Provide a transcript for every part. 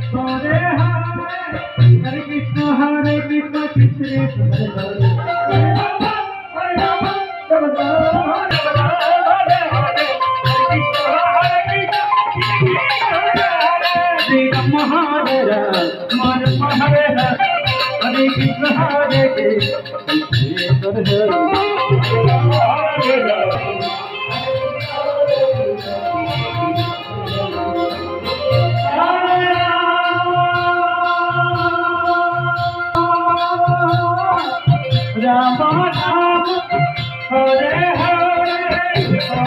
Hare Hare Krishna Krishna Krishna Hare Rama Hare Rama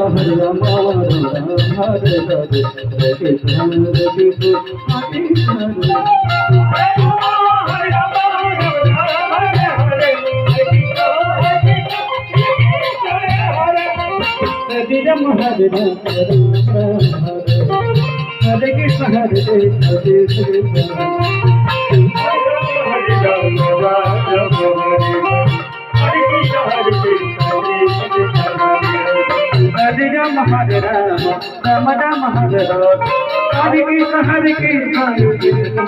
Hare Rama Hare Rama Hare Hare Krishna Hare Krishna Hare Rama Rama Rama Hare Hare Hare Krishna Krishna Krishna Hare Hare Hare Rama Hare Hare Krishna Krishna Hare Krishna Hare Rama Hare Rama Rama Rama Hare Hare Hare Krishna Krishna Hare Krishna